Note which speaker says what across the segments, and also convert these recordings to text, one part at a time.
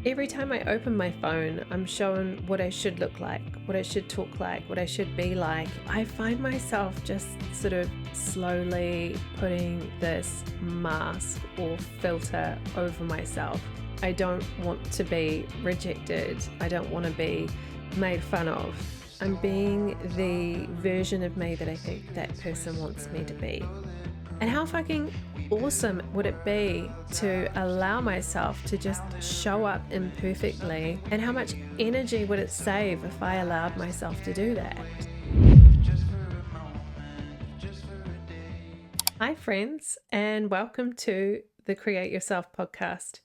Speaker 1: Every time I open my phone, I'm shown what I should look like, what I should talk like, what I should be like. I find myself just sort of slowly putting this mask or filter over myself. I don't want to be rejected. I don't want to be made fun of. I'm being the version of me that I think that person wants me to be. And how fucking awesome would it be to allow myself to just show up imperfectly? And how much energy would it save if I allowed myself to do that? Hi, friends, and welcome to the Create Yourself podcast.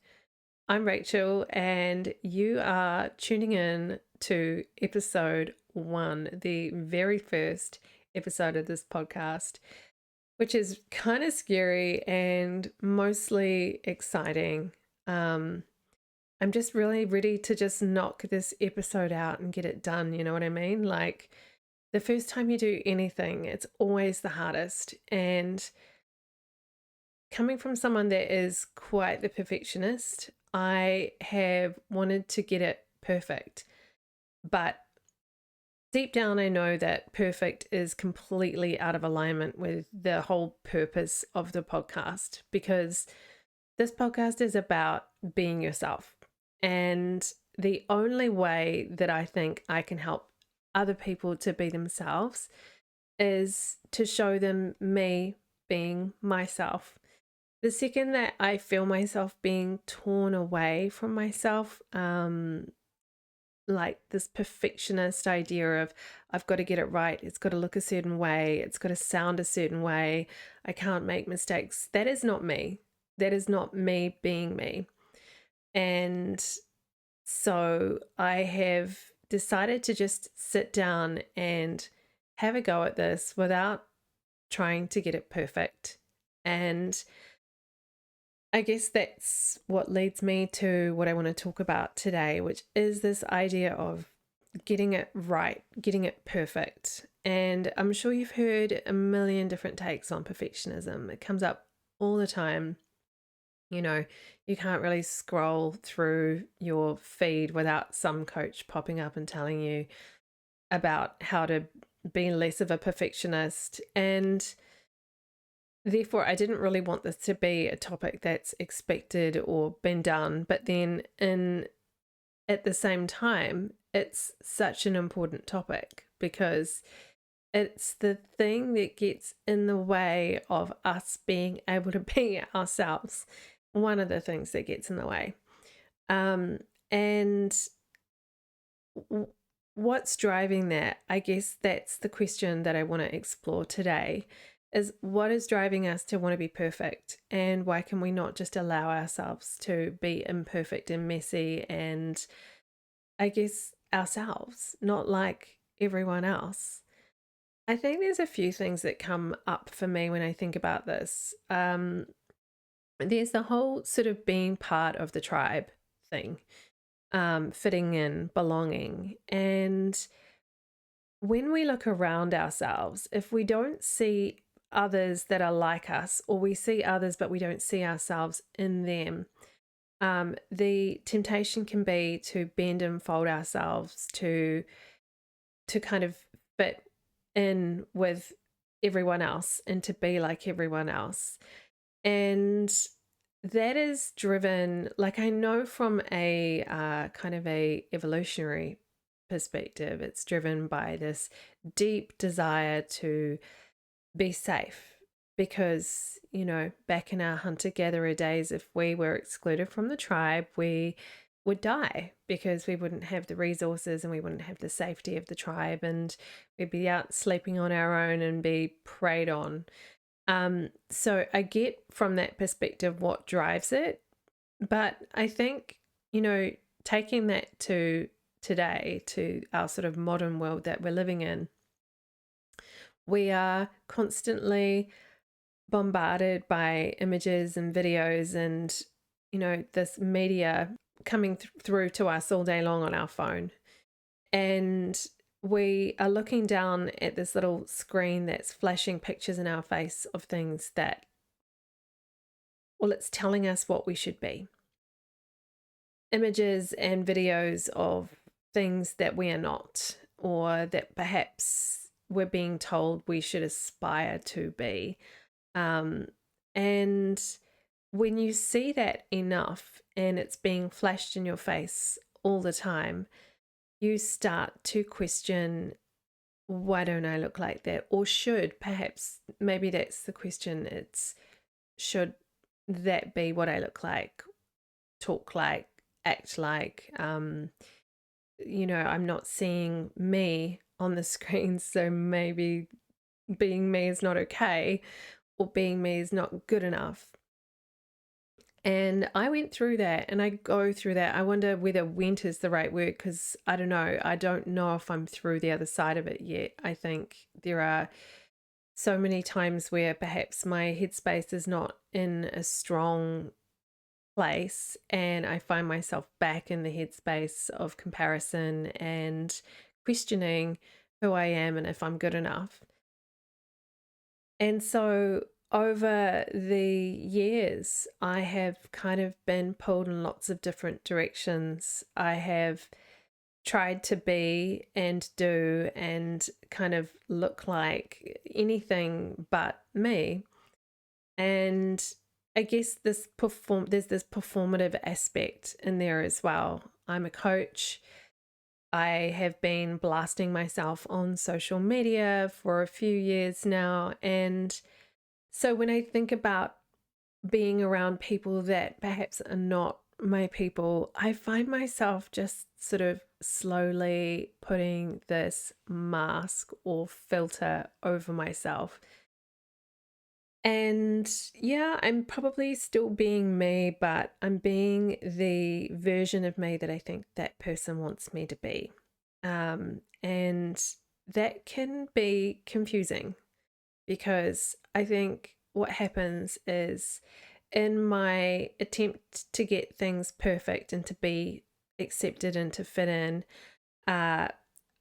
Speaker 1: I'm Rachel, and you are tuning in to episode 1, the very first episode of this podcast, which is kind of scary and mostly exciting. I'm just really ready to just knock this episode out and get it done. You know what I mean? Like, the first time you do anything, it's always the hardest. And coming from someone that is quite the perfectionist, I have wanted to get it perfect. But deep down, I know that perfect is completely out of alignment with the whole purpose of the podcast, because this podcast is about being yourself. And the only way that I think I can help other people to be themselves is to show them me being myself. The second that I feel myself being torn away from myself, like this perfectionist idea of I've got to get it right, it's got to look a certain way, it's got to sound a certain way, I can't make mistakes. That is not me. That is not me being me. And so I have decided to just sit down and have a go at this without trying to get it perfect. And I guess that's what leads me to what I want to talk about today, which is this idea of getting it right, getting it perfect. And I'm sure you've heard a million different takes on perfectionism. It comes up all the time. You know, you can't really scroll through your feed without some coach popping up and telling you about how to be less of a perfectionist. And therefore, I didn't really want this to be a topic that's expected or been done. But then at the same time, it's such an important topic because it's the thing that gets in the way of us being able to be ourselves. One of the things that gets in the way. And what's driving that? I guess that's the question that I want to explore today, is what is driving us to want to be perfect, and why can we not just allow ourselves to be imperfect and messy and, I guess, ourselves, not like everyone else? I think there's a few things that come up for me when I think about this. There's the whole sort of being part of the tribe thing, fitting in, belonging. And when we look around ourselves, if we don't see others that are like us, or we see others but we don't see ourselves in them, the temptation can be to bend and fold ourselves to kind of fit in with everyone else and to be like everyone else. And that is driven, like, I know from a kind of a evolutionary perspective, it's driven by this deep desire to be safe. Because, you know, back in our hunter-gatherer days, if we were excluded from the tribe, we would die because we wouldn't have the resources and we wouldn't have the safety of the tribe, and we'd be out sleeping on our own and be preyed on. So I get from that perspective what drives it, but I think, you know, taking that to today, to our sort of modern world that we're living in, we are constantly bombarded by images and videos and, you know, this media coming through to us all day long on our phone. And we are looking down at this little screen that's flashing pictures in our face of things that, well, it's telling us what we should be. images and videos of things that we are not, or that perhaps we're being told we should aspire to be. Um, and when you see that enough and it's being flashed in your face all the time, you start to question, why don't I look like that? Or should, perhaps, maybe that's the question. It's, should that be what I look like, talk like, act like? I'm not seeing me on the screen, so maybe being me is not okay, or being me is not good enough. And I went through that, and I go through that. I wonder whether went is the right word, because I don't know. I don't know if I'm through the other side of it yet. I think there are so many times where perhaps my headspace is not in a strong place, and I find myself back in the headspace of comparison and questioning who I am and if I'm good enough. And so over the years, I have kind of been pulled in lots of different directions. I have tried to be and do and kind of look like anything but me. And I guess there's this performative aspect in there as well. I'm a coach. I have been blasting myself on social media for a few years now. And so when I think about being around people that perhaps are not my people, I find myself just sort of slowly putting this mask or filter over myself. And yeah, I'm probably still being me, but I'm being the version of me that I think that person wants me to be. And that can be confusing, because I think what happens is, in my attempt to get things perfect and to be accepted and to fit in, uh,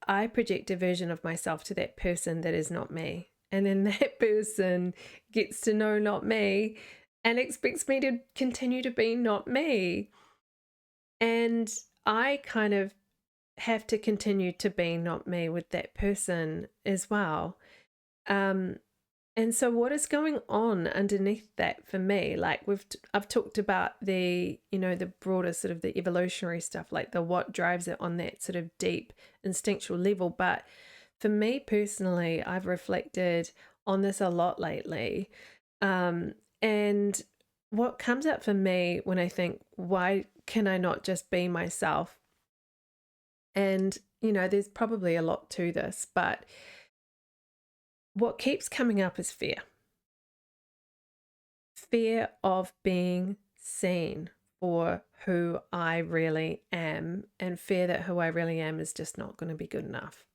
Speaker 1: I project a version of myself to that person that is not me. And then that person gets to know not me and expects me to continue to be not me. And I kind of have to continue to be not me with that person as well. Um, and so what is going on underneath that for me? Like I've talked about the broader sort of the evolutionary stuff, like the what drives it on that sort of deep instinctual level. But for me personally, I've reflected on this a lot lately. And what comes up for me when I think, why can I not just be myself? And, there's probably a lot to this, but what keeps coming up is fear. Fear of being seen for who I really am, and fear that who I really am is just not going to be good enough.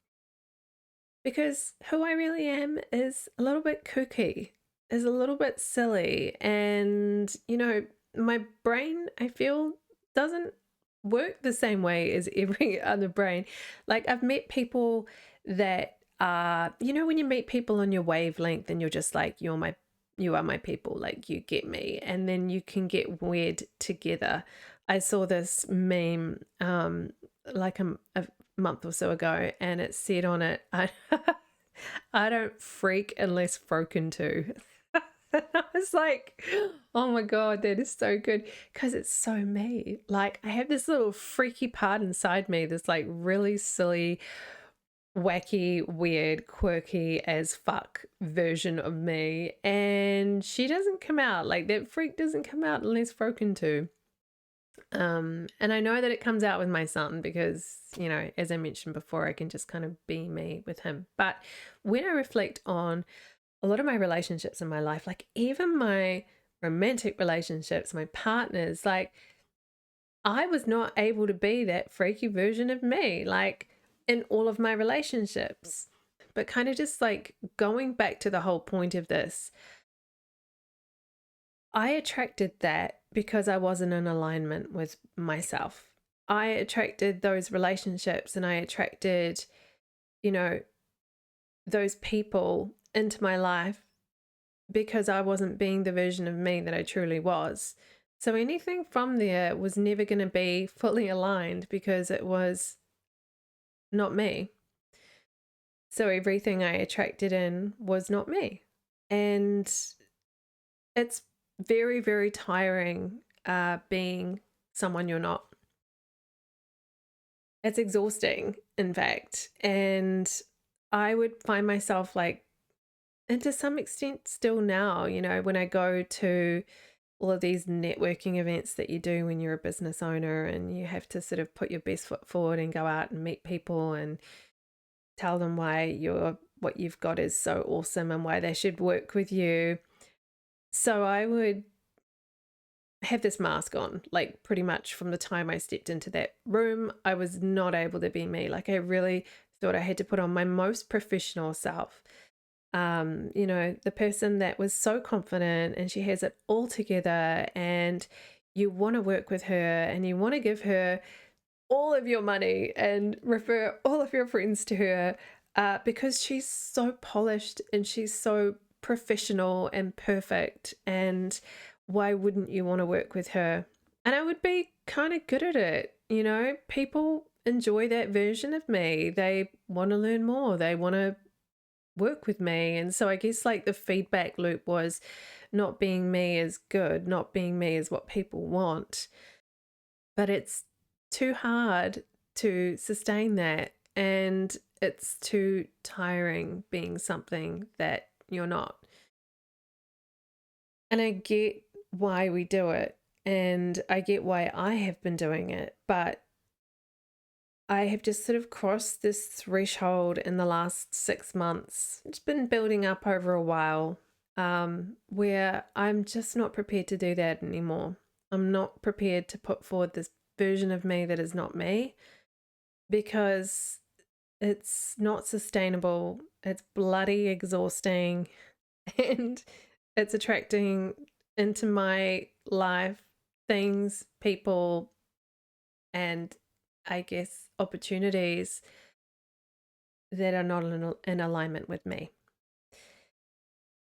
Speaker 1: Because who I really am is a little bit kooky, is a little bit silly, and my brain, I feel, doesn't work the same way as every other brain. Like, I've met people that are, when you meet people on your wavelength and you're just like, you are my people, like, you get me, and then you can get weird together. I saw this meme like a month or so ago, and it said on it, I don't freak unless broken to. And I was like, oh my God, that is so good, because it's so me. Like, I have this little freaky part inside me, this like really silly, wacky, weird, quirky as fuck version of me. And she doesn't come out, like, that freak doesn't come out unless broken to. And I know that it comes out with my son because, as I mentioned before, I can just kind of be me with him. But when I reflect on a lot of my relationships in my life, like even my romantic relationships, my partners, like, I was not able to be that freaky version of me, like, in all of my relationships. But kind of just like going back to the whole point of this, I attracted that because I wasn't in alignment with myself. I attracted those relationships, and I attracted, you know, those people into my life because I wasn't being the version of me that I truly was. So anything from there was never going to be fully aligned because it was not me. So everything I attracted in was not me. And it's very, very tiring being someone you're not. It's exhausting, in fact. And I would find myself like, and to some extent still now, when I go to all of these networking events that you do when you're a business owner and you have to sort of put your best foot forward and go out and meet people and tell them why what you've got is so awesome and why they should work with you. So I would have this mask on, like pretty much from the time I stepped into that room. I was not able to be me. Like I really thought I had to put on my most professional self. The person that was so confident and she has it all together, and you want to work with her and you want to give her all of your money and refer all of your friends to her because she's so polished and she's so professional and perfect. And why wouldn't you want to work with her? And I would be kind of good at it. People enjoy that version of me. They want to learn more. They want to work with me. And so I guess like the feedback loop was not being me is good, not being me is what people want. But it's too hard to sustain that. And it's too tiring being something that you're not. And I get why we do it. And I get why I have been doing it. But I have just sort of crossed this threshold in the last 6 months. It's been building up over a while, where I'm just not prepared to do that anymore. I'm not prepared to put forward this version of me that is not me because it's not sustainable. It's bloody exhausting and it's attracting into my life things, people, and I guess opportunities that are not in alignment with me.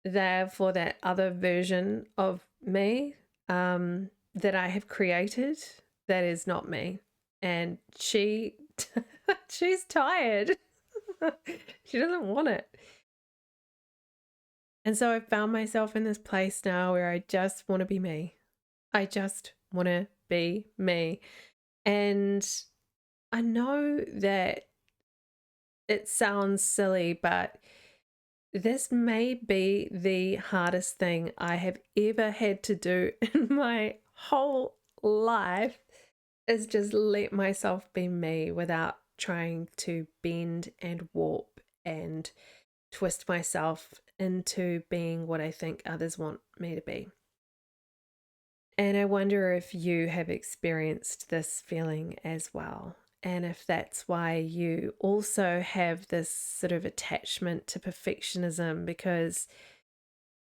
Speaker 1: They're for that other version of me that I have created that is not me. And she's tired. She doesn't want it. And so I found myself in this place now where I just want to be me. I just want to be me. And I know that it sounds silly, but this may be the hardest thing I have ever had to do in my whole life, is just let myself be me without trying to bend and warp and twist myself into being what I think others want me to be. And I wonder if you have experienced this feeling as well. And if that's why you also have this sort of attachment to perfectionism, because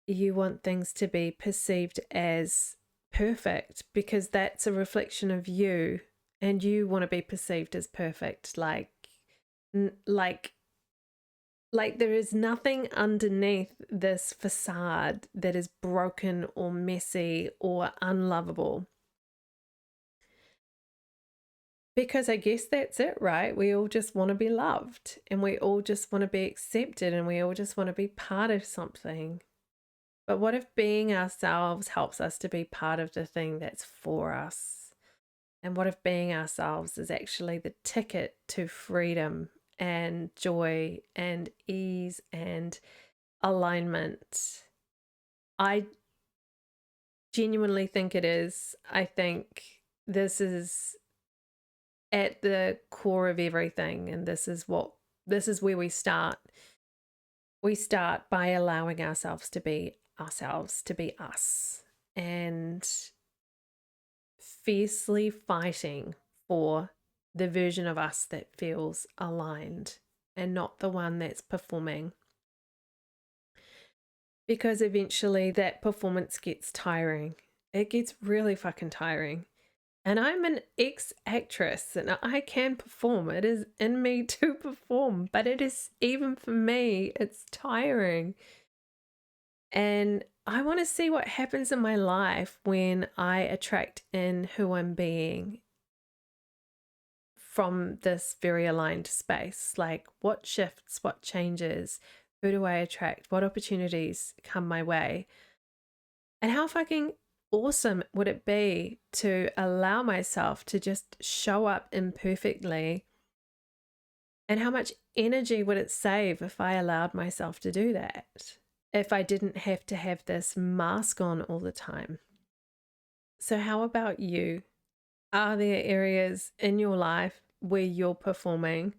Speaker 1: you want things to be perceived as perfect, because that's a reflection of you and you want to be perceived as perfect. Like there is nothing underneath this facade that is broken or messy or unlovable. Because I guess that's it, right? We all just want to be loved and we all just want to be accepted and we all just want to be part of something. But what if being ourselves helps us to be part of the thing that's for us? And what if being ourselves is actually the ticket to freedom and joy and ease and alignment? I genuinely think it is. I think this is at the core of everything, and this is where we start. We start by allowing ourselves, to be us, and fiercely fighting for the version of us that feels aligned and not the one that's performing. Because eventually that performance gets tiring. It gets really fucking tiring. And I'm an ex-actress and I can perform. It is in me to perform, but it is, even for me, it's tiring. And I want to see what happens in my life when I attract in who I'm being from this very aligned space. Like, what shifts, what changes, who do I attract, what opportunities come my way, and how fucking awesome would it be to allow myself to just show up imperfectly, and how much energy would it save if I allowed myself to do that, if I didn't have to have this mask on all the time. So how about you? Are there areas in your life where you're performing,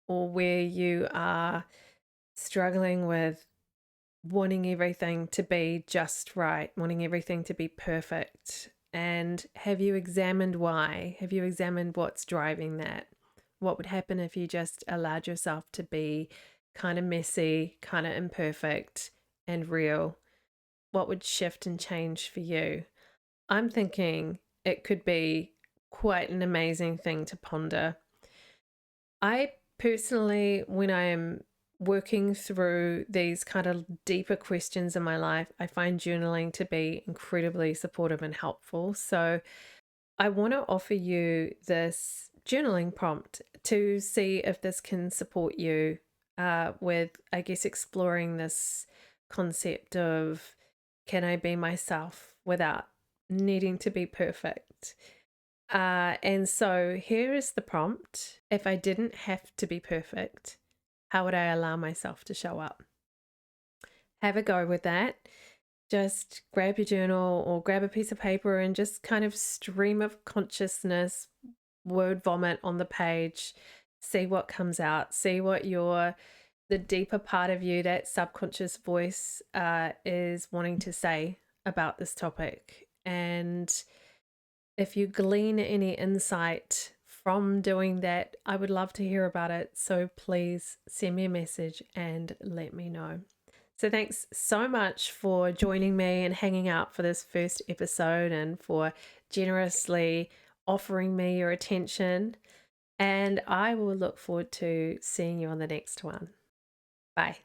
Speaker 1: or where you are struggling with wanting everything to be just right, wanting everything to be perfect? And have you examined why? Have you examined what's driving that? What would happen if you just allowed yourself to be kind of messy, kind of imperfect and real? What would shift and change for you? I'm thinking it could be quite an amazing thing to ponder. I personally, when I am working through these kind of deeper questions in my life, I find journaling to be incredibly supportive and helpful. So I want to offer you this journaling prompt to see if this can support you with, I guess, exploring this concept of, can I be myself without needing to be perfect? And so here is the prompt. If I didn't have to be perfect, how would I allow myself to show up? Have a go with that. Just grab your journal or grab a piece of paper and just kind of stream of consciousness, word vomit on the page. See what comes out. See what the deeper part of you, that subconscious voice, is wanting to say about this topic. And if you glean any insight from doing that, I would love to hear about it. So please send me a message and let me know. So thanks so much for joining me and hanging out for this first episode, and for generously offering me your attention. And I will look forward to seeing you on the next one. Bye.